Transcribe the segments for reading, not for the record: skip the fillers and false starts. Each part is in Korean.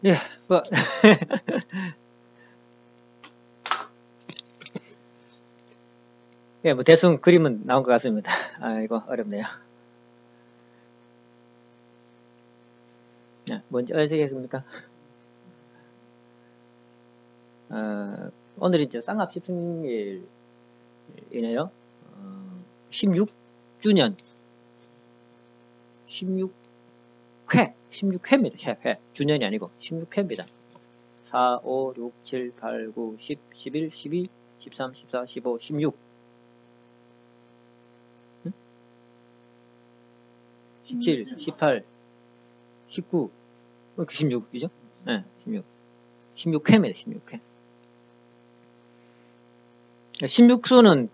예, 뭐, 예, 뭐, 대충 그림은 나온 것 같습니다. 이거 어렵네요. 예, 뭔지 아시겠습니까? 오늘이 이제 쌍합 10승일이네요. 16주년, 16회입니다. 회. 주년이 아니고 16회입니다. 4, 5, 6, 7, 8, 9, 10, 11, 12, 13, 14, 15, 16. 17, 18, 19, 16이죠? 네, 16. 16회입니다. 16회. 16수는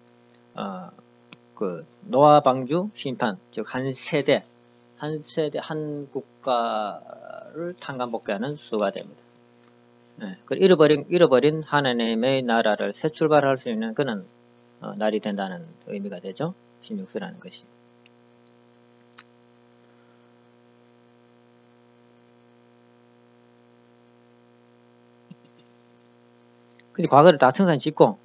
그 노아 방주 심판, 즉 한 세대, 한 국가를 탄감복귀하는 수가 됩니다. 네, 잃어버린 하나님의 나라를 새 출발할 수 있는 그런 날이 된다는 의미가 되죠. 16수라는 것이. 근데 과거를 다 청산 짓고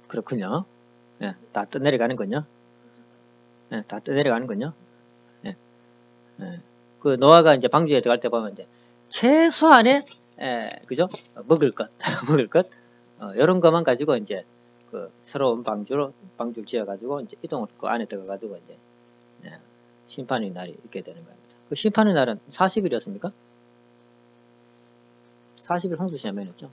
그렇군요. 예, 다 떠내려가는군요. 예, 다 떠내려가는군요. 예, 예. 그 노아가 이제 방주에 들어갈 때 보면 이제 최소한의 그죠? 먹을 것, 먹을 것, 이런 것만 가지고 이제 그 새로운 방주를 지어가지고 이제 이동을 그 안에 들어가가지고 이제 심판의 날이 있게 되는 겁니다. 그 심판의 날은 40일이었습니까? 40일 홍수 시험이었죠.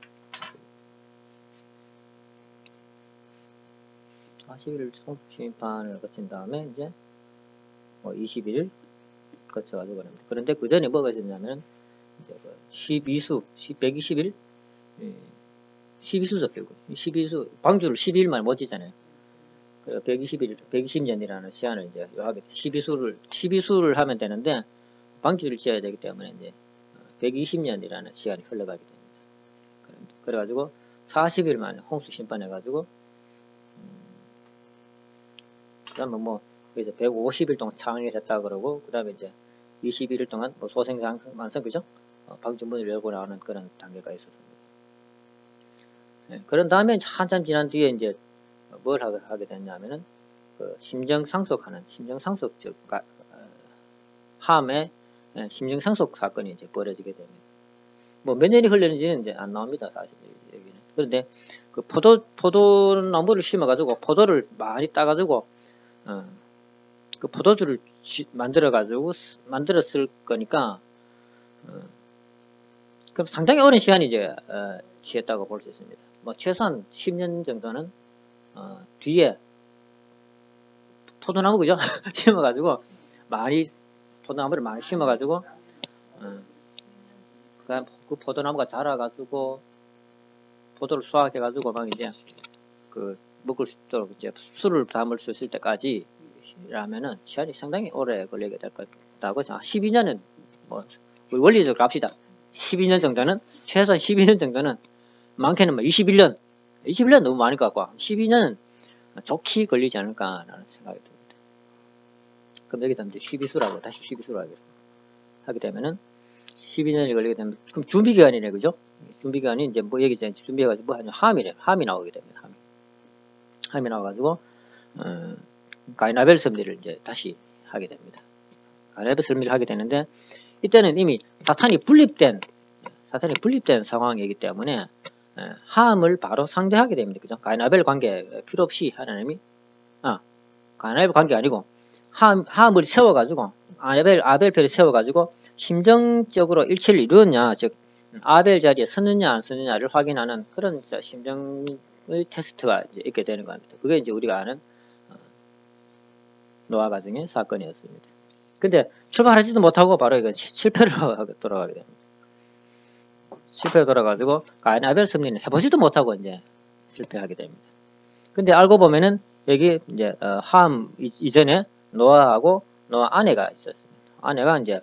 40일 홍수 심판을 거친 다음에 이제 20일 거쳐가지고 그럽니다. 그런데 그 전에 뭐가 있었냐면 이제 12수, 120일, 12수죠, 결국. 12수, 방주를 12일만 못 지잖아요. 120년이라는 시한을 이제 요하게 12수를 하면 되는데, 방주를 지어야 되기 때문에 이제 120년이라는 시간이 흘러가게 됩니다. 그래가지고 40일 만에 홍수 심판해가지고, 그 다음에 뭐, 그래서 150일 동안 창의를 했다 그러고, 그 다음에 이제 21일 동안 뭐 소생만성, 그죠? 방주 문을 열고 나오는 그런 단계가 있었습니다. 네, 그런 다음에 한참 지난 뒤에 이제 뭘 하게 됐냐면은 그 심정상속, 즉 함의 심정상속 사건이 이제 벌어지게 됩니다. 뭐 몇 년이 흘렀는지는 이제 안 나옵니다, 사실 여기는. 그런데 그 포도나무를 심어가지고 포도를 많이 따가지고 그 포도주를 만들었을 거니까 그럼 상당히 오랜 시간이 이제 지었다고 볼 수 있습니다. 뭐 최소한 10년 정도는 뒤에 포도나무 그죠? 심어가지고 포도나무를 많이 심어가지고 그 포도나무가 자라가지고 포도를 수확해가지고 막 이제 그 먹을 수 있도록 이제 술을 담을 수 있을 때까지라면은 시간이 상당히 오래 걸리게 될 것 같다고 12년은 뭐 원리적으로 합시다. 12년 정도는 최소한 12년 정도는 많게는 뭐 21년 너무 많을 것 같고 12년은 좋게 걸리지 않을까라는 생각이 듭니다. 그럼 여기서 이제 12수라고 다시 12수라고 하게 되면은 12년이 걸리게 되면 그럼 준비 기간이네, 그죠? 준비 기간이 이제 뭐 여기 이제 준비해가지고 뭐 하냐 함이 나오게 됩니다. 함이 나와가지고 가이나벨 섭리를 이제 다시 하게 됩니다. 가이나벨 섭리를 하게 되는데 이때는 이미 사탄이 분립된 상황이기 때문에 함을 바로 상대하게 됩니다. 그죠? 가이나벨 관계 필요 없이 하나님이 가이나벨 관계 아니고 함을 세워가지고 아벨펠을 세워가지고 심정적으로 일치를 이루었냐, 즉 아벨 자리에 서느냐 안 서느냐를 확인하는 그런 심정의 테스트가 이제 있게 되는 겁니다. 그게 이제 우리가 아는 노아 가정의 사건이었습니다. 근데 출발하지도 못하고 바로 이거 실패를 돌아가게 됩니다. 실패로 돌아가지고 가인 아벨 섭리는 해보지도 못하고 이제 실패하게 됩니다. 근데 알고 보면은 여기 이제 함 이전에 노아하고 노아 아내가 있었습니다. 아내가 이제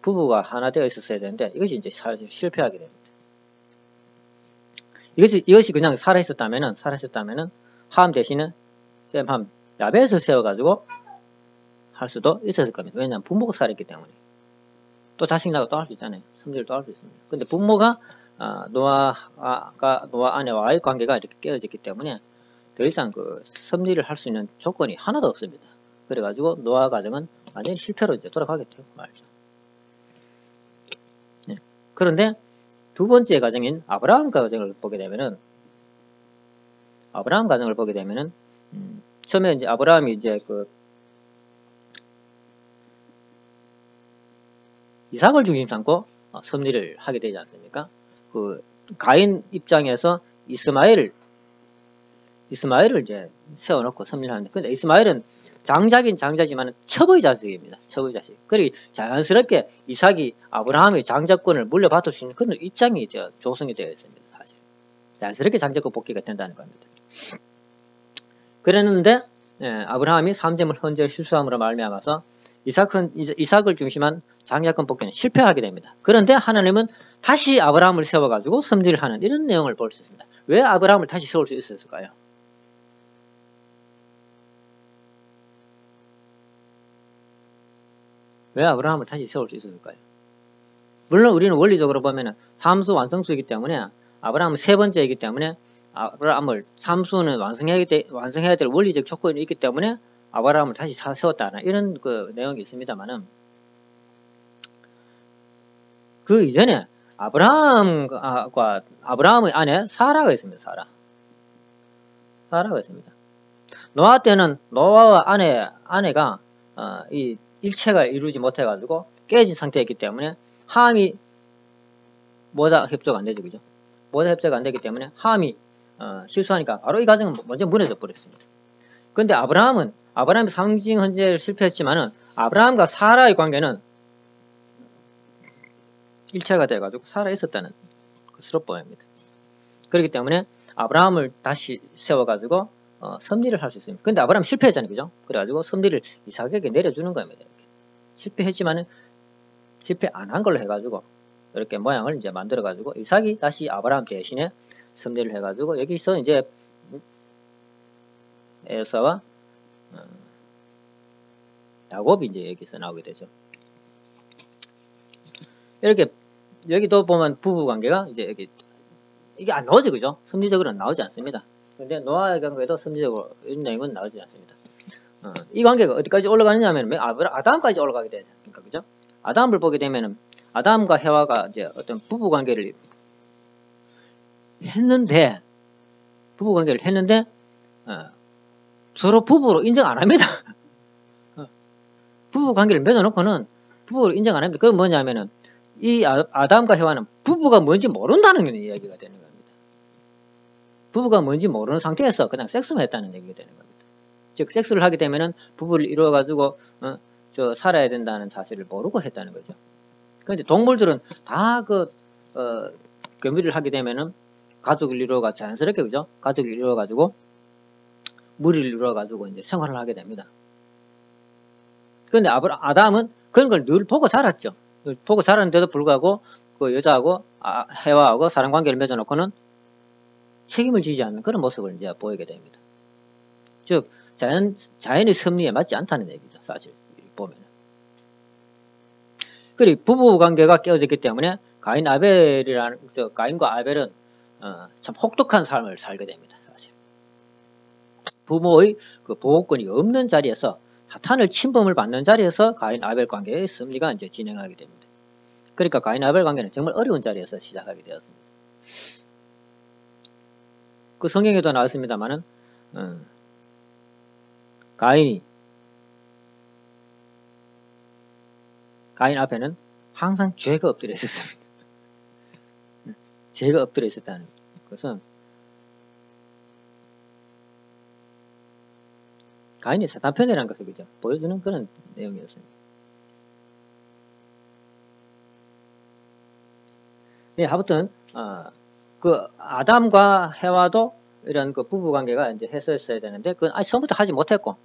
부부가 하나 되어 있었어야 되는데 이것이 이제 실패하게 됩니다. 이것이 그냥 살아있었다면은 함 대신에 샘함 야벳을 세워가지고 할 수도 있었을 겁니다. 왜냐하면 부모가 살았기 때문에. 또 자식 낳고 또 할 수 있잖아요. 섭리를 또 할 수 있습니다. 근데 부모가 노아 아내와의 관계가 이렇게 깨어졌기 때문에 더 이상 그 섭리를 할 수 있는 조건이 하나도 없습니다. 그래가지고 노아 가정은 완전히 실패로 이제 돌아가게 되고 말이죠. 네. 그런데 두 번째 가정인 아브라함 가정을 보게 되면은 처음에 이제 아브라함이 이제 그 이삭을 중심 삼고 섭리를 하게 되지 않습니까? 그 가인 입장에서 이스마엘을 이제 세워놓고 섭리를 하는데, 근데 이스마엘은 장자긴 장자지만 첩의 자식입니다. 첩의 자식. 그리고 자연스럽게 이삭이 아브라함의 장자권을 물려받을 수 있는 그런 입장이 이제 조성이 되어 있습니다. 사실 자연스럽게 장자권 복귀가 된다는 겁니다. 그랬는데 아브라함이 삼재물 헌재를 실수함으로 말미암아서 이삭을 중심한 장자권 복귀는 실패하게 됩니다. 그런데 하나님은 다시 아브라함을 세워가지고 섭리를 하는 이런 내용을 볼 수 있습니다. 왜 아브라함을 다시 세울 수 있었을까요? 왜 아브라함을 다시 세울 수 있었을까요? 물론 우리는 원리적으로 보면 삼수 완성수이기 때문에 아브라함은 세 번째이기 때문에 아브라함을 삼수는 완성해야 될 원리적 조건이 있기 때문에 아브라함을 다시 세웠다는 이런 그 내용이 있습니다만은, 그 이전에 아브라함의 아내 사라가 있습니다. 사라가 있습니다. 노아 때는 노아와 아내가 이 일체가 이루지 못해가지고 깨진 상태였기 때문에 함이 모자 협조가 안 되죠, 그죠? 모자 협조가 안 되기 때문에 함이 실수하니까 바로 이 가정은 먼저 무너져 버렸습니다. 근데 아브라함이 상징 헌재를 실패했지만은 아브라함과 사라의 관계는 일체가 돼가지고 살아 있었다는 것으로 보입니다. 그렇기 때문에 아브라함을 다시 세워가지고 섭리를 할 수 있습니다. 근데 아브라함 실패했잖아요, 그죠? 그래가지고 섭리를 이삭에게 내려주는 겁니다. 이렇게. 실패했지만은 실패 안 한 걸로 해가지고 이렇게 모양을 이제 만들어가지고 이삭이 다시 아브라함 대신에 섭리를 해가지고 여기서 이제 에서와 야곱이 이제 여기서 나오게 되죠. 이렇게 여기도 보면 부부 관계가 이제 이게 안 나오죠, 그죠? 섭리적으로는 나오지 않습니다. 근데 노아의 관계도 섭리적으로 이런 내용은 나오지 않습니다. 이 관계가 어디까지 올라가느냐 하면 아담까지 올라가게 되지 않습니까, 그죠? 아담을 보게 되면은 아담과 해와가 이제 어떤 부부 관계를 했는데 서로 부부로 인정 안 합니다. 부부 관계를 맺어놓고는 부부로 인정 안 합니다. 그건 뭐냐면은 이 아담과 해와는 부부가 뭔지 모른다는 이야기가 되는 겁니다. 부부가 뭔지 모르는 상태에서 그냥 섹스만 했다는 얘기가 되는 겁니다. 즉 섹스를 하게 되면은 부부를 이루어가지고 살아야 된다는 사실을 모르고 했다는 거죠. 그런데 동물들은 다 교미를 하게 되면은 가족을 이루어가 자연스럽게, 그죠? 가족을 이루어가지고 무리를 이루어가지고 이제 생활을 하게 됩니다. 그런데 아담은 그런 걸 늘 보고 자랐죠. 보고 자랐는데도 불구하고 그 여자하고 해와하고 사랑관계를 맺어놓고는 책임을 지지 않는 그런 모습을 이제 보이게 됩니다. 즉 자연의 섭리에 맞지 않다는 얘기죠. 사실 보면. 그리고 부부 관계가 깨어졌기 때문에 가인과 아벨은 참 혹독한 삶을 살게 됩니다. 사실 부모의 그 보호권이 없는 자리에서, 사탄을 침범을 받는 자리에서 가인 아벨 관계의 섭리가 이제 진행하게 됩니다. 그러니까 가인 아벨 관계는 정말 어려운 자리에서 시작하게 되었습니다. 그 성경에도 나왔습니다만은 가인 앞에는 항상 죄가 엎드려 있었습니다. 죄가 엎드려 있었다는 것은 가인이 사탄 편이라는 것을 그죠? 보여주는 그런 내용이었습니다. 네, 아무튼 그 아담과 해와도 이런 그 부부 관계가 이제 했었어야 되는데 그건 처음부터 하지 못했고,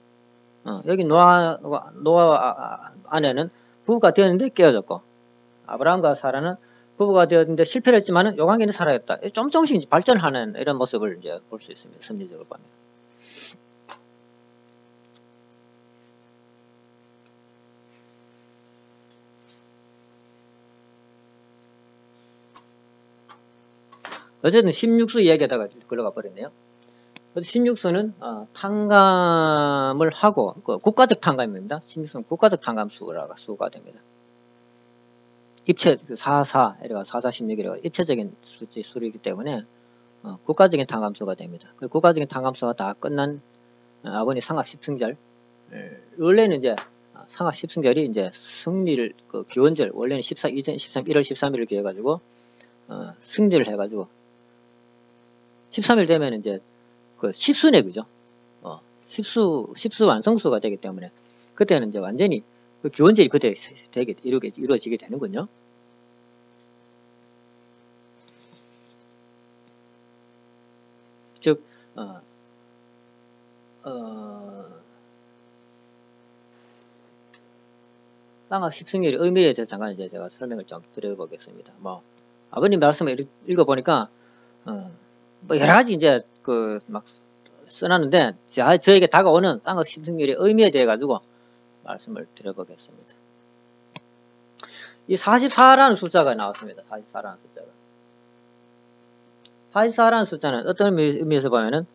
여기 노아와 아내는 부부가 되었는데 깨어졌고, 아브라함과 사라는 부부가 되었는데 실패를 했지만은 요 관계는 살아있다. 조금씩 이제 발전하는 이런 모습을 이제 볼 수 있습니다. 섭리적으로 보면. 어쨌든 16수 이야기하다가 걸러가 버렸네요. 16수는 탕감을 하고 국가적 탕감입니다. 16수는 국가적 탕감수가 됩니다. 입체 44 이래가 4416이래가 입체적인 수이기 때문에 국가적인 탕감수가 됩니다. 그 국가적인 탕감수가 다 끝난 아버님 상합 10승절. 원래는 이제 상합 10승절이 이제 승리를 기원절 원래는 1월 13일을 기해가지고 승리를 해가지고 13일 되면 이제 그 10수네 그죠? 10수 완성수가 되기 때문에 그때는 이제 완전히 그 기원절이 그때 이루어지게 되는군요. 즉, 상합 10승률의 의미에 대해서 잠깐 이제 제가 설명을 좀 드려보겠습니다. 뭐, 아버님 말씀을 읽어보니까, 뭐 여러 가지 이제 막 써놨는데, 저에게 다가오는 상합 10승률의 의미에 대해 가지고 말씀을 드려보겠습니다. 이 44라는 숫자가 나왔습니다. 44라는 숫자가. 44라는 숫자는 어떤 의미에서 보면은,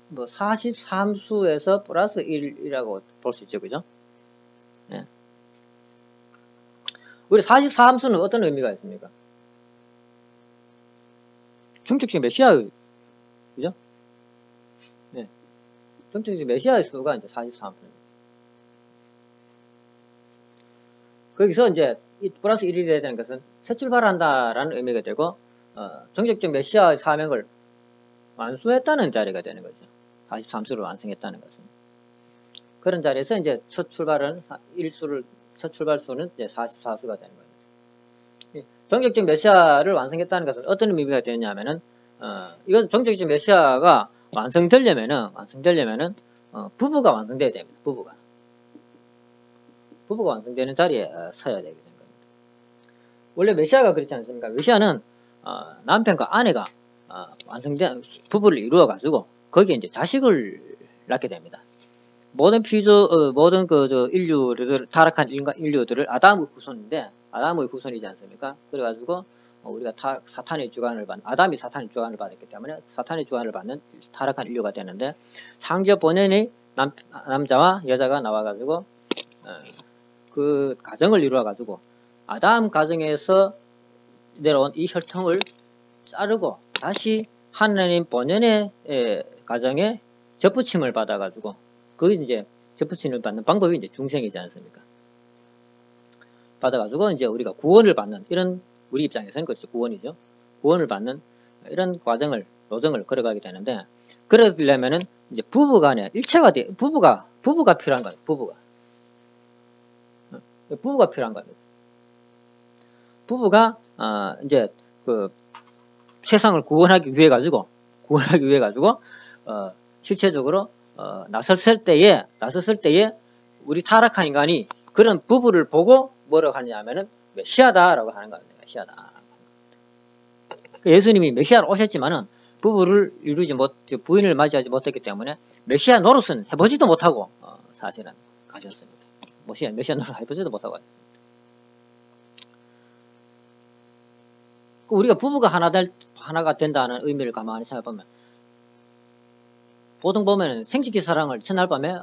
뭐 43수에서 플러스 1이라고 볼 수 있죠. 그죠? 예. 우리 43수는 어떤 의미가 있습니까? 중축식 메시아의, 그죠? 네. 중축식 메시아의 수가 이제 43수입니다. 거기서 이제 이 플러스 1이 돼야 되는 것은 새 출발한다라는 의미가 되고, 정적적 메시아의 사명을 완수했다는 자리가 되는 거죠. 43수를 완성했다는 것은. 그런 자리에서 이제 첫 출발수는 이제 44수가 되는 거예요. 정적적 메시아를 완성했다는 것은 어떤 의미가 되느냐면은, 이건 정적적 메시아가 완성되려면은, 부부가 완성돼야 됩니다. 부부가 완성되는 자리에 서야 되게 된 겁니다. 원래 메시아가 그렇지 않습니까? 메시아는, 남편과 아내가, 완성된 부부를 이루어가지고, 거기에 이제 자식을 낳게 됩니다. 모든 타락한 인류들을 아담의 후손인데, 아담의 후손이지 않습니까? 그래가지고, 우리가 사탄의 주관을 아담이 사탄의 주관을 받았기 때문에 사탄의 주관을 받는 타락한 인류가 되는데, 창조 본연의 남자와 여자가 나와가지고, 그 가정을 이루어가지고, 아담 가정에서 내려온 이 혈통을 자르고, 다시 하나님 본연의 가정에 접붙임을 받아가지고, 그 이제 접붙임을 받는 방법이 이제 중생이지 않습니까? 받아가지고 이제 우리가 구원을 받는, 이런, 우리 입장에서는 그렇죠. 구원이죠. 구원을 받는 이런 노정을 걸어가게 되는데, 그러려면은 이제 부부간에 일체가 부부가 필요한 거예요. 부부가 필요한 겁니다. 부부가, 이제 세상을 구원하기 위해 가지고, 실체적으로, 나섰을 때에, 우리 타락한 인간이 그런 부부를 보고 뭐라고 하느냐면은, 메시아다라고 하는 겁니다. 메시아다. 예수님이 메시아로 오셨지만은, 부부를 부인을 맞이하지 못했기 때문에, 메시아 노릇은 해보지도 못하고, 사실은 가셨습니다. 메시아 노릇 해보지도 못하고 가셨습니다. 우리가 부부가 하나가 된다는 의미를 가만히 생각해보면, 보통 보면은 생식기 사랑을 첫날 밤에,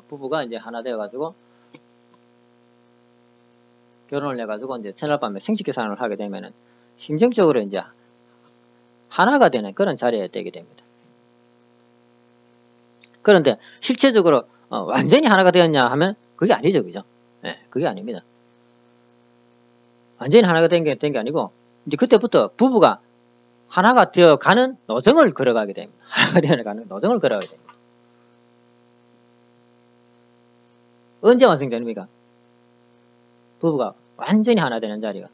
부부가 이제 하나 되어가지고, 결혼을 해가지고 이제 첫날 밤에 생식기 사랑을 하게 되면은, 심정적으로 이제 하나가 되는 그런 자리에 되게 됩니다. 그런데 실체적으로, 완전히 하나가 되었냐 하면, 그게 아니죠. 그죠? 네, 그게 아닙니다. 완전히 하나가 된 게 아니고, 이제 그때부터 부부가 하나가 되어가는 노정을 걸어가게 됩니다. 하나가 되어가는 노정을 걸어가게 됩니다. 언제 완성됩니까? 부부가 완전히 하나 되는 자리가.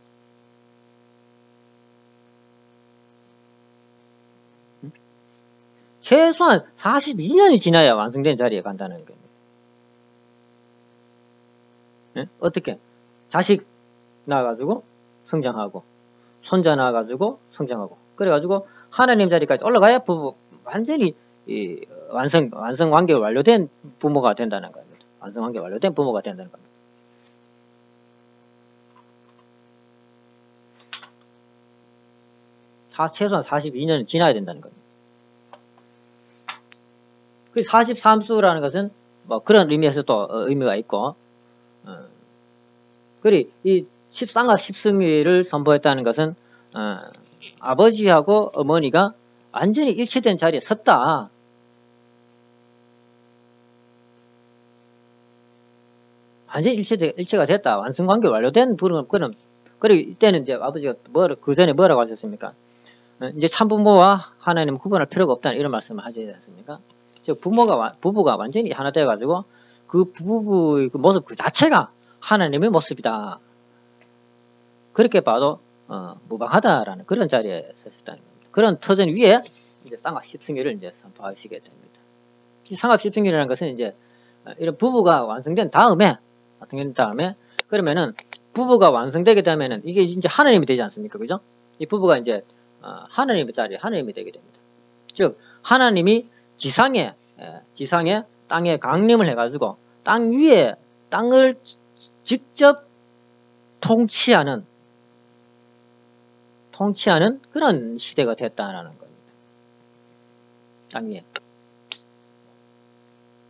최소한 42년이 지나야 완성된 자리에 간다는 겁니다. 네? 어떻게? 자식 낳아가지고 성장하고, 손자 낳아가지고 성장하고, 그래가지고 하나님 자리까지 올라가야 부부 완전히 완성 관계가 완료된 부모가 된다는 겁니다. 완성 관계가 완료된 부모가 된다는 겁니다. 최소한 42년은 지나야 된다는 겁니다. 그 43수라는 것은 뭐 그런 의미에서 또 의미가 있고, 그리 이 십상합 십승위를 선포했다는 것은 아버지하고 어머니가 완전히 일치된 자리에 섰다. 완전히 일치가 됐다. 완성관계 완료된 그런, 그리고 이때는 이제 아버지가 그 전에 뭐라고 하셨습니까? 이제 참부모와 하나님 구분할 필요가 없다는 이런 말씀을 하지 않습니까? 즉, 부부가 완전히 하나 되어가지고, 그 부부의 그 모습 그 자체가 하나님의 모습이다. 그렇게 봐도, 무방하다라는 그런 자리에 서셨다는 겁니다. 그런 터전 위에 이제 쌍합 십승위를 이제 선포하시게 됩니다. 이 쌍합 십승위라는 것은 이제, 이런 부부가 완성된 다음에, 그러면은, 부부가 완성되게 되면은, 이게 이제 하나님이 되지 않습니까? 그죠? 이 부부가 이제, 하나님의 자리에 하나님이 되게 됩니다. 즉, 하나님이 지상에 땅에 강림을 해가지고, 땅을 직접 통치하는 그런 시대가 됐다라는 겁니다. 땅 위에.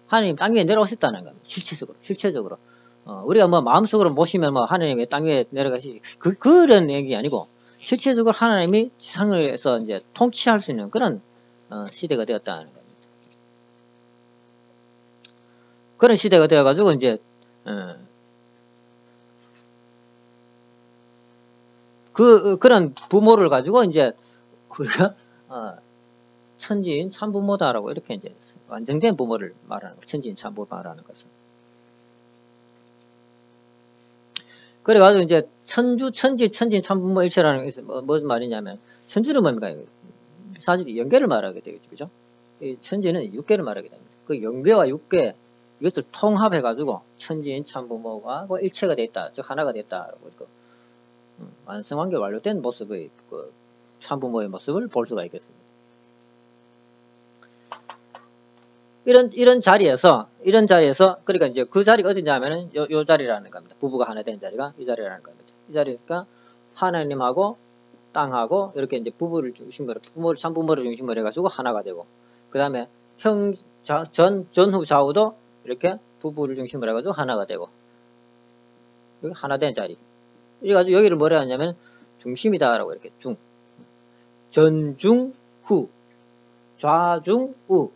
하나님 땅 위에 내려오셨다는 겁니다. 실체적으로. 우리가 뭐 마음속으로 모시면 뭐 하나님이 땅 위에 내려가시, 그런 얘기 아니고, 실체적으로 하나님이 지상에서 이제 통치할 수 있는 그런, 시대가 되었다는 겁니다. 그런 시대가 되어가지고, 이제, 그런 부모를 가지고, 이제, 우리가, 천지인 참부모다라고 이렇게 이제, 완성된 부모를 말하는 거, 천지인 참부모 말하는 것은. 그래가지고, 이제, 천지인 참부모 일체라는 것은 무슨 말이냐면, 천지는 뭡니까? 사실 영계를 말하게 되겠죠. 그죠? 이 천지는 육계를 말하게 됩니다. 그 영계와 육계, 이것을 통합해가지고, 천지인 참부모가 일체가 됐다. 즉, 하나가 됐다라고, 완성관계 완료된 모습의, 참부모의 모습을 볼 수가 있겠습니다. 이런 자리에서, 그러니까 이제 그 자리가 어디냐면은, 요 자리라는 겁니다. 부부가 하나 된 자리가 이 자리라는 겁니다. 이 자리가 하나님하고 땅하고, 이렇게 이제 부부를 중심으로, 참부모를 중심으로 해가지고 하나가 되고, 그 다음에 전후 좌우도 이렇게 부부를 중심으로 해가지고 하나가 되고, 여기 하나 된 자리. 그래가지고 여기를 뭐라 하냐면, 중심이다라고 이렇게 전중후, 좌중우,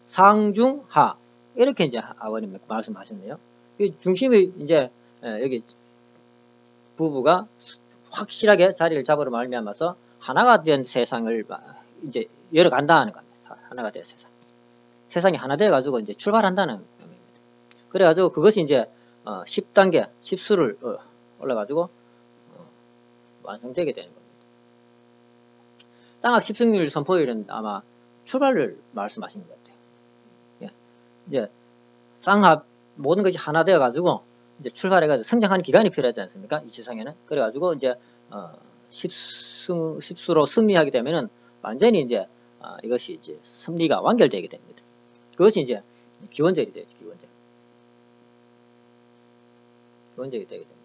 상중하, 이렇게 이제 아버님 말씀하셨네요. 중심이 이제, 여기 부부가 확실하게 자리를 잡으러 말미암아서 하나가 된 세상을 이제 열어간다는 겁니다. 하나가 된 세상. 세상이 하나 돼가지고 이제 출발한다는 겁니다. 그래가지고 그것이 이제, 10단계, 10수를 올라가지고, 완성되게 되는 겁니다. 쌍합 십승률 선포일은 아마 출발을 말씀하신 것 같아요. 예. 이제, 쌍합, 모든 것이 하나 되어가지고, 이제 출발해가지고 성장하는 기간이 필요하지 않습니까? 이 지상에는. 그래가지고 이제, 10수로 승리하게 되면은 완전히 이제, 이것이 이제 승리가 완결되게 됩니다. 그것이 이제 기원절이 되죠, 기원절이 되게 됩니다.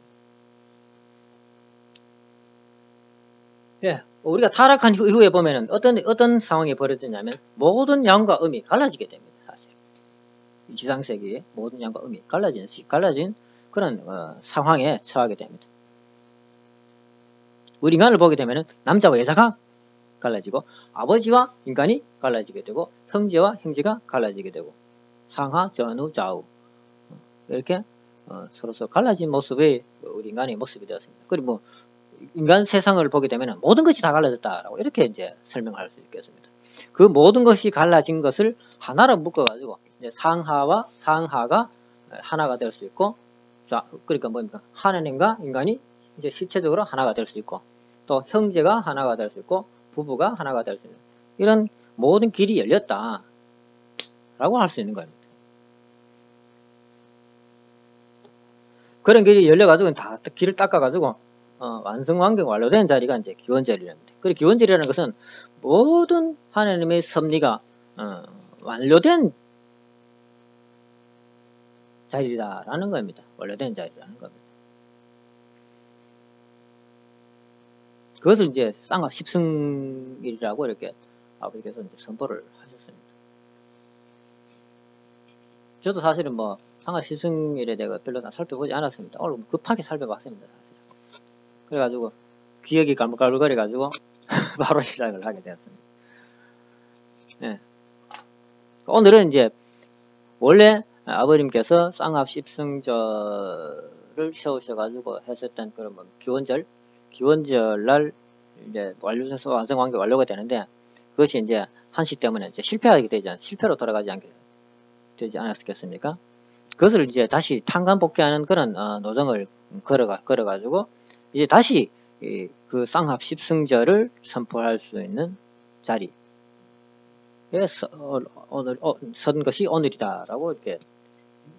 예, 우리가 타락한 이후에 보면은 어떤 상황이 벌어지냐면 모든 양과 음이 갈라지게 됩니다. 사실 이 지상세계의 모든 양과 음이 갈라진 그런 상황에 처하게 됩니다. 우리 인간을 보게 되면은 남자와 여자가 갈라지고, 아버지와 인간이 갈라지게 되고, 형제와 형제가 갈라지게 되고, 상하, 전후, 좌우 이렇게 서로서 갈라진 모습의 우리 인간의 모습이 되었습니다. 그리고 뭐 인간 세상을 보게 되면 모든 것이 다 갈라졌다라고 이렇게 이제 설명할 수 있겠습니다. 그 모든 것이 갈라진 것을 하나로 묶어가지고 이제 상하가 하나가 될 수 있고, 그러니까 뭡니까? 하나님과 인간이 이제 실체적으로 하나가 될 수 있고, 또 형제가 하나가 될 수 있고, 부부가 하나가 될 수 있는 이런 모든 길이 열렸다라고 할 수 있는 겁니다. 그런 길이 열려가지고 다 길을 닦아가지고 완성완경 완료된 자리가 이제 기원절이랍니다. 그리고 기원절이라는 것은 모든 하나님의 섭리가 완료된 자리다라는 겁니다. 완료된 자리라는 겁니다. 그것을 이제 쌍합 10승일이라고 이렇게 아버지께서 이제 선포를 하셨습니다. 저도 사실은 뭐 쌍합 10승일에 대해 별로 다 살펴보지 않았습니다. 오늘 급하게 살펴봤습니다, 사실. 그래가지고 기억이 갈물갈물거려가지고 바로 시작을 하게 되었습니다. 예. 오늘은 이제 원래 아버님께서 쌍합 10승절을 세우셔가지고 했었던 그런 뭐 기원절날 이제 완료해서 완성관계 완료가 되는데, 그것이 이제 한시 때문에 이제 실패하게 되지 실패로 돌아가지 않게 되지 않았겠습니까? 그것을 이제 다시 탄관복귀하는 그런 노정을 걸어가지고 이제 다시 그 쌍합 10승절을 선포할 수 있는 자리에 오늘 선 것이 오늘이다라고 이렇게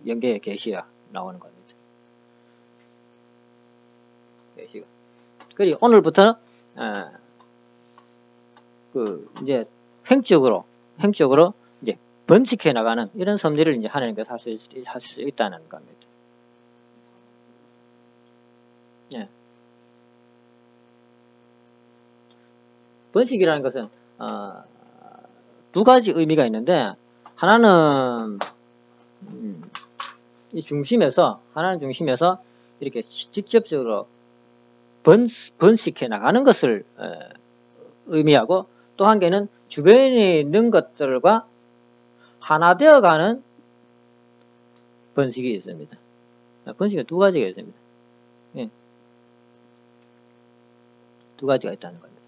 연계의 계시가 나오는 겁니다. 계시가. 그리고 오늘부터 그 이제 횡적으로 이제 번식해 나가는 이런 섭리를 이제 하나님께서 하실 수 있다는 겁니다. 예. 번식이라는 것은 두 가지 의미가 있는데, 하나는 이 중심에서 이렇게 직접적으로 번식해 나가는 것을 의미하고, 또 한 개는 주변에 있는 것들과 하나 되어가는 번식이 있습니다. 번식은 두 가지가 있습니다. 예. 두 가지가 있다는 겁니다.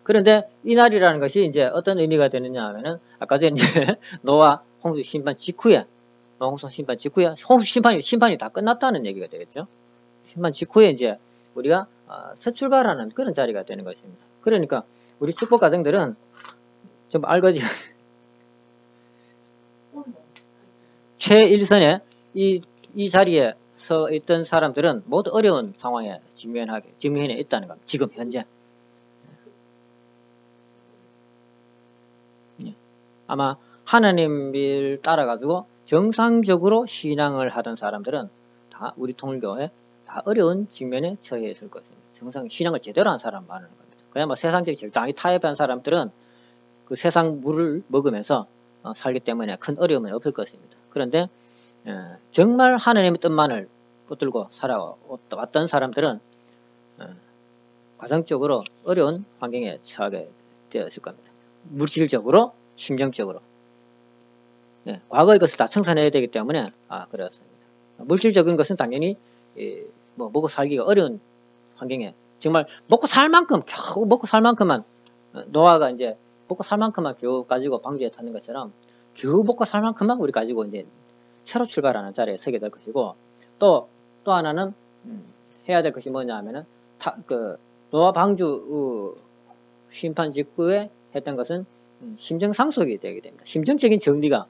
그런데 이 날이라는 것이 이제 어떤 의미가 되느냐 하면은, 아까 전에 이제 노아 홍수 심판 직후에, 심판이 다 끝났다는 얘기가 되겠죠. 심판 직후에 이제 우리가 새 출발하는 그런 자리가 되는 것입니다. 그러니까 우리 축복 가정들은 좀 알거지. 최일선에 이 자리에 서 있던 사람들은 모두 어려운 상황에 직면해 있다는 겁니다. 지금 현재. 아마 하나님을 따라가지고 정상적으로 신앙을 하던 사람들은 다 우리 통일교회 다 어려운 직면에 처해 있을 것입니다. 정상 신앙을 제대로 한 사람 말하는 겁니다. 그냥 뭐 세상적인 절당히 타협한 사람들은 그 세상 물을 먹으면서 살기 때문에 큰 어려움은 없을 것입니다. 그런데 정말 하나님의 뜻만을 붙들고 살아왔던 사람들은 가정적으로 어려운 환경에 처하게 되었을 겁니다. 물질적으로, 심정적으로. 예, 과거의 것을 다 청산해야 되기 때문에 그렇습니다. 물질적인 것은 당연히 뭐 먹고 살기가 어려운 환경에 정말 먹고 살 만큼 겨우 먹고 살 만큼만, 노아가 이제 먹고 살 만큼만 겨우 가지고 방주에 탔는 것처럼 겨우 먹고 살 만큼만 우리 가지고 이제 새로 출발하는 자리에 서게 될 것이고, 또 하나는 해야 될 것이 뭐냐 하면은 노아 방주 심판 직후에 했던 것은 심정 상속이 되게 됩니다. 심정적인 정리가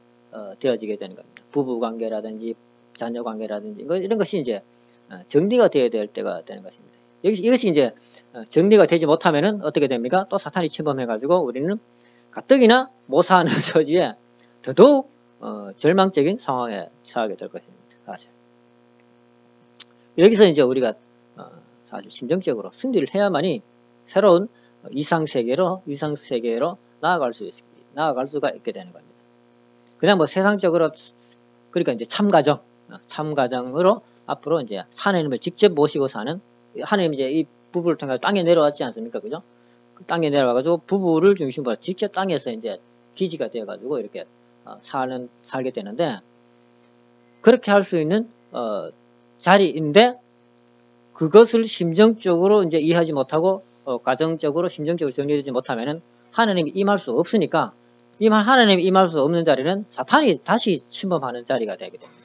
되어지게 되는 겁니다. 부부 관계라든지 자녀 관계라든지 이런 것이 이제 정리가 되어야 될 때가 되는 것입니다. 이것이 이제 정리가 되지 못하면은 어떻게 됩니까? 또 사탄이 침범해가지고 우리는 가뜩이나 못 사는 처지에 더더욱 절망적인 상황에 처하게 될 것입니다. 사실 여기서 이제 우리가 사실 심정적으로 승리를 해야만이 새로운 이상세계로 나아갈 수가 있게 되는 겁니다. 그냥 뭐 세상적으로, 그러니까 이제 참가정으로 앞으로 이제 하나님을 직접 모시고 사는, 하나님 이제 이 부부를 통해 땅에 내려왔지 않습니까? 그죠? 그 땅에 내려와가지고 부부를 중심으로 직접 땅에서 이제 기지가 되어가지고 이렇게 살게 되는데, 그렇게 할 수 있는 자리인데, 그것을 심정적으로 이제 이해하지 못하고 가정적으로 심정적으로 정리되지 못하면은 하나님이 임할 수 없으니까, 하나님이 임할 수 없는 자리는 사탄이 다시 침범하는 자리가 되게 됩니다.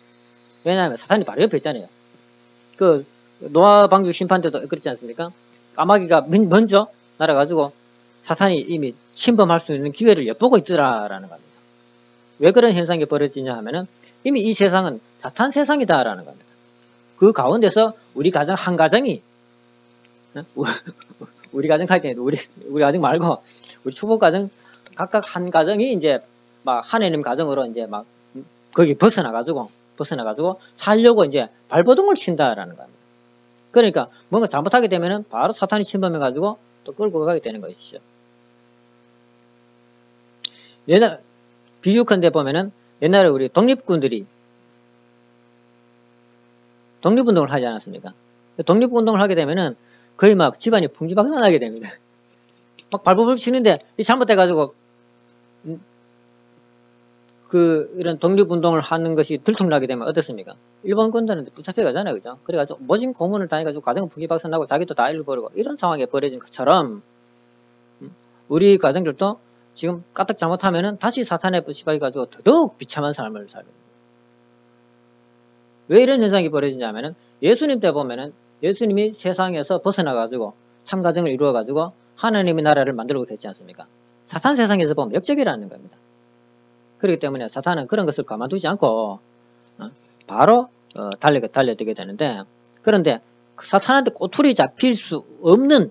왜냐하면 사탄이 바로 옆에 있잖아요. 그 노아 방주 심판 때도 그렇지 않습니까? 까마귀가 먼저 날아가지고 사탄이 이미 침범할 수 있는 기회를 엿보고 있더라라는 겁니다. 왜 그런 현상이 벌어지냐 하면은 이미 이 세상은 사탄 세상이다라는 겁니다. 그 가운데서 우리 가정 한 가정이, 우리 가정 할 때 우리 가정 말고 우리 축복 가정 각각 한 가정이 이제 막 하나님 가정으로 이제 막 거기 벗어나가지고 살려고 이제 발버둥을 친다라는 겁니다. 그러니까 뭔가 잘못하게 되면은 바로 사탄이 침범해가지고 또 끌고 가게 되는 것이죠. 옛날 비유컨대 보면은 옛날에 우리 독립군들이 독립운동을 하지 않았습니까? 독립운동을 하게 되면은 거의 막 집안이 풍지박산나게 됩니다. 막 발버둥 치는데 이 잘못돼가지고 이런 독립운동을 하는 것이 들통나게 되면 어떻습니까? 일본 군대는 붙잡혀 가잖아요, 그죠? 그래가지고 모진 고문을 당해가지고 가정 풍지박산나고 자기도 다 잃어버리고 이런 상황에 벌어진 것처럼 우리 가정들도 지금 까딱 잘못하면은 다시 사탄에 붙잡혀가지고 더더욱 비참한 삶을 살게 됩니다. 왜 이런 현상이 벌어지냐면은 예수님 때 보면은 예수님이 세상에서 벗어나가지고 참가정을 이루어가지고 하나님의 나라를 만들고 계시지 않습니까? 사탄 세상에서 보면 역적이라는 겁니다. 그렇기 때문에 사탄은 그런 것을 가만두지 않고 바로 달려들게 되는데, 그런데 사탄한테 꼬투리 잡힐 수 없는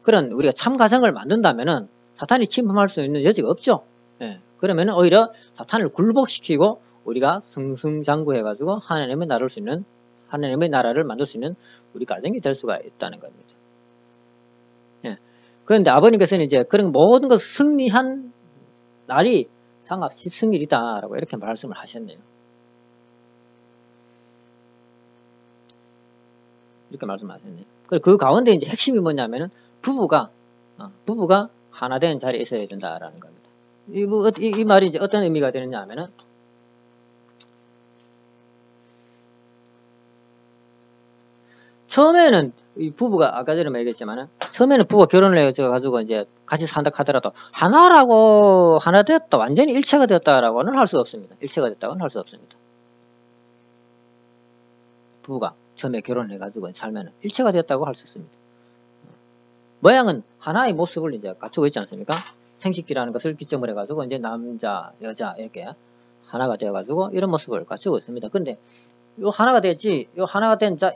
그런 우리가 참가정을 만든다면은 사탄이 침범할 수 있는 여지가 없죠. 예. 그러면은 오히려 사탄을 굴복시키고 우리가 승승장구해가지고 하나님의 나라를 만들 수 있는 우리 가정이 될 수가 있다는 겁니다. 예. 그런데 아버님께서는 이제 그런 모든 것을 승리한 날이 상합 10승일이다라고 이렇게 말씀을 하셨네요. 이렇게 말씀하셨네요. 그 가운데 이제 핵심이 뭐냐면은 부부가 하나 된 자리에 있어야 된다라는 겁니다. 이 말이 이제 어떤 의미가 되느냐 하면은 처음에는 이 부부가 아까 전에 얘기했지만은 처음에는 부부가 결혼을 해가지고 이제 같이 산다 하더라도 하나 되었다, 완전히 일체가 되었다라고는 할 수 없습니다. 일체가 됐다고는 할 수 없습니다. 부부가 처음에 결혼을 해가지고 살면은 일체가 되었다고 할 수 있습니다. 모양은 하나의 모습을 이제 갖추고 있지 않습니까? 생식기라는 것을 기점으로 해가지고 이제 남자, 여자 이렇게 하나가 되어가지고 이런 모습을 갖추고 있습니다. 근데 요 하나가 됐지, 요 하나가 된 자,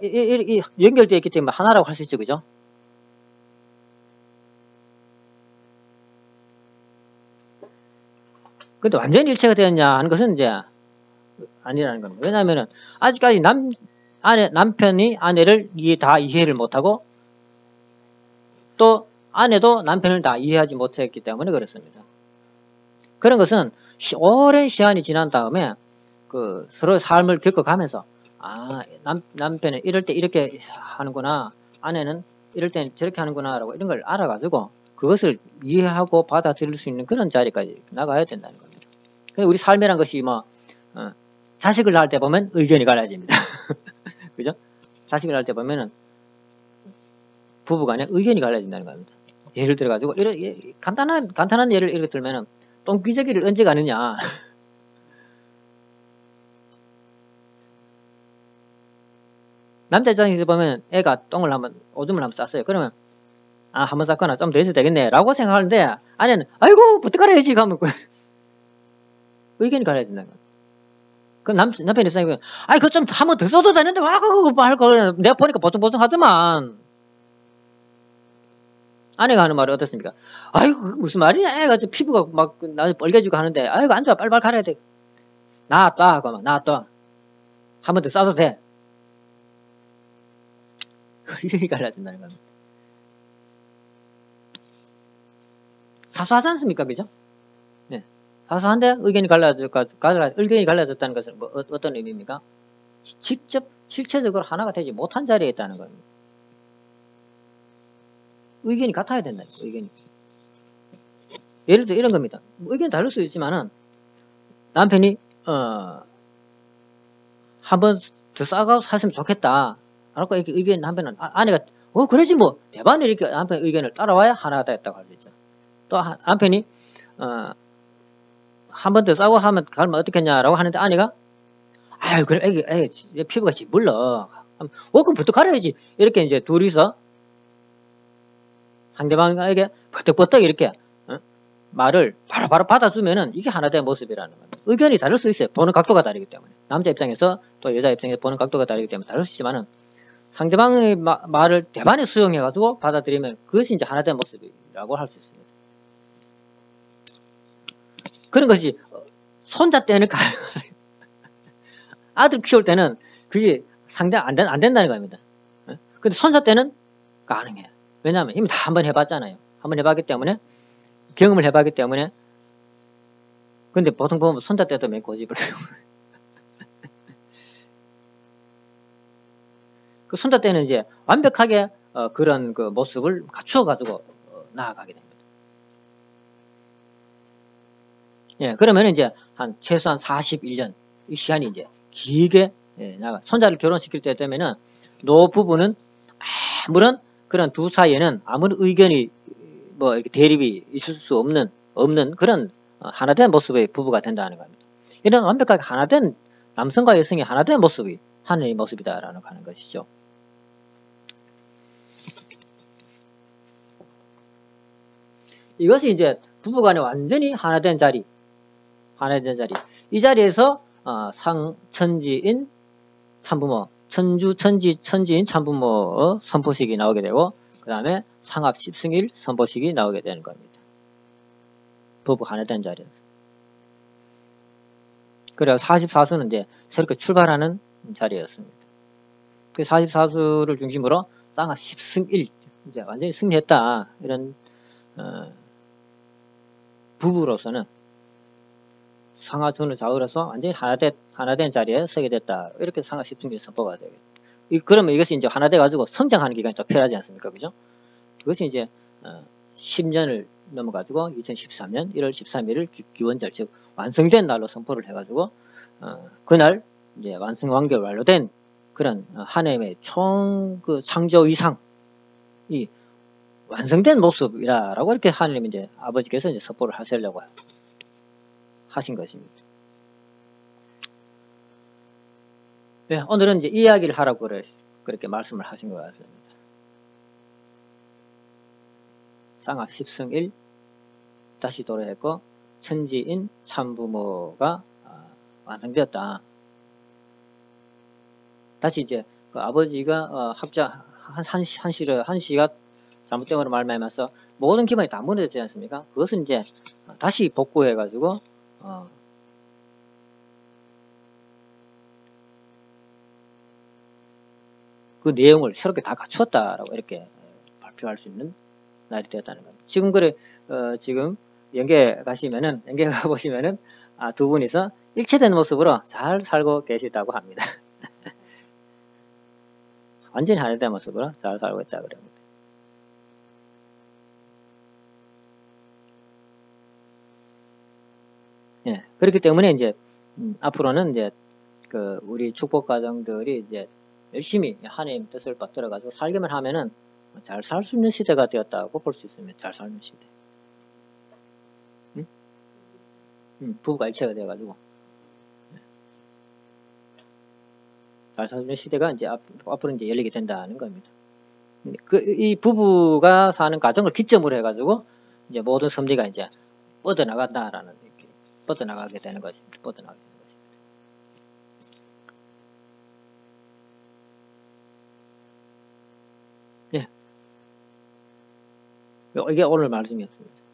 연결되어 있기 때문에 하나라고 할 수 있죠, 그죠? 근데 완전히 일체가 되었냐 하는 것은 이제 아니라는 겁니다. 왜냐하면은 아직까지 남편이 아내를 다 이해를 못하고 또 아내도 남편을 다 이해하지 못했기 때문에 그렇습니다. 그런 것은 오랜 시간이 지난 다음에 서로의 삶을 겪어가면서 남편은 이럴 때 이렇게 하는구나, 아내는 이럴 때 저렇게 하는구나 라고 이런 걸 알아가지고 그것을 이해하고 받아들일 수 있는 그런 자리까지 나가야 된다는 겁니다. 우리 삶이란 것이 자식을 낳을 때 보면 의견이 갈라집니다. 그죠? 자식을 낳을 때 보면은 부부간에 의견이 갈라진다는 겁니다. 예를 들어가지고 간단한 예를 이렇게 들면은 똥기저귀를 언제 가느냐. 남자 입장에서 보면 애가 오줌을 한번 쌌어요. 그러면 한번 쌌거나 좀 더 해도 되겠네 라고 생각하는데 아내는 아이고 부탁 해야지 가면 의견이 갈라진다는 거예요. 그 남편 입장에 보면 그거 좀 한 번 더 써도 되는데 그거 할 거 내가 보니까 보송보송 하더만. 아내가 하는 말이 어떻습니까? 아이고 무슨 말이야, 애가 피부가 막 나한테 빨개지고 하는데 아이고 앉아 빨리빨리 갈아야 돼. 나왔다 하고 나왔다 한 번 더 싸도 돼. 의견이 갈라진다는 겁니다. 사소하지 않습니까? 그죠? 네. 사소한데 의견이 갈라졌다는 것은 어떤 의미입니까? 직접 실체적으로 하나가 되지 못한 자리에 있다는 겁니다. 의견이 같아야 된다는 거예요. 의견이. 예를 들어 이런 겁니다. 의견이 다를 수 있지만은 남편이 한 번 더 싸가고 사시면 좋겠다 라고 이렇게 의견 하면은 아내가 그러지 뭐 대반에 이렇게 남편 의견을 따라와야 하나가 됐다고 할 수 있죠. 또 남편이 한 번 더 싸고 가면 어떻겠냐라고 하는데 아내가 그래 애기 피부가 지물러 그럼 부터 갈아야지 이렇게 이제 둘이서 상대방에게 버떡버떡 이렇게 말을 바로 받아주면은 이게 하나 된 모습이라는 겁니다. 의견이 다를 수 있어요. 보는 각도가 다르기 때문에. 남자 입장에서 또 여자 입장에서 보는 각도가 다르기 때문에 다를 수 있지만은 상대방의 말을 대반에 수용해가지고 받아들이면 그것이 이제 하나 된 모습이라고 할 수 있습니다. 그런 것이 손자 때는 가능해요. 아들 키울 때는 그게 상당 안 된다는 겁니다. 근데 손자 때는 가능해요. 왜냐하면 이미 다 한번 해봤잖아요. 한번 해봤기 때문에, 경험을 해봤기 때문에. 근데 보통 보면 손자 때도 맺고 고집을 해요. 그 손자 때는 이제 완벽하게 그런 그 모습을 갖추어가지고 나아가게 됩니다. 예, 그러면 이제 한 최소한 41년 이 시간이 이제 길게 나가. 손자를 결혼시킬 때 되면은 노 부부는 아무런 그런 두 사이에는 아무런 의견이 뭐 이렇게 대립이 있을 수 없는 그런 하나된 모습의 부부가 된다는 겁니다. 이런 완벽하게 하나된 남성과 여성이 하나된 모습이 하나의 모습이다라는 하는 것이죠. 이것이 이제 부부간에 완전히 하나된 자리. 이 자리에서 상천지인 참부모, 천지인 참부모 선포식이 나오게 되고, 그 다음에 상합 10승일 선포식이 나오게 되는 겁니다. 부부 하나된 자리에서. 그래서 44수는 이제 새롭게 출발하는 자리였습니다. 그 44수를 중심으로 상합 10승일, 이제 완전히 승리했다. 이런, 부부로서는 상하천을 좌우해서 완전히 하나된 자리에 서게 됐다. 이렇게 상합 10승일 선포가 되겠다. 그러면 이것이 이제 하나 돼가지고 성장하는 기간이 또 필요하지 않습니까? 그죠? 그것이 이제, 10년을 넘어가지고 2013년 1월 13일을 기원절, 즉, 완성된 날로 선포를 해가지고, 그날 이제 완결 완료된 그런 하나님의 총 그 창조 이상이 완성된 모습이라고 이렇게 하나님 이제 아버지께서 이제 선포를 하시려고 하신 것입니다. 네, 오늘은 이제 이야기를 하라고 그렇게 말씀을 하신 것 같습니다. 상합 10승일 다시 도래했고 천지인 참부모가 완성되었다. 다시 이제 그 아버지가 학자 한시가 잘못됨으로 말미암아서 모든 기반이 다 무너졌지 않습니까? 그것은 이제 다시 복구해가지고 그 내용을 새롭게 다 갖추었다라고 이렇게 발표할 수 있는 날이 되었다는 겁니다. 지금 지금 연계 가보시면은 두 분이서 일체된 모습으로 잘 살고 계시다고 합니다. 완전히 하나된 모습으로 잘 살고 있다 그럽니다. 예, 그렇기 때문에 이제 앞으로는 이제 그 우리 축복 가정들이 이제 열심히 하나님 뜻을 받들어가지고 살기만 하면은 잘 살 수 있는 시대가 되었다고 볼 수 있습니다. 잘 살는 시대. 부부가 일체가 되어가지고 잘 살 수 있는 시대가 이제 앞으로 이제 열리게 된다는 겁니다. 이 부부가 사는 가정을 기점으로 해가지고 이제 모든 섭리가 이제 뻗어나간다라는 이렇게 뻗어나가게 되는 것입니다. 뻗어나가게 되는 것입니다. 네. 이게 오늘 말씀이었습니다.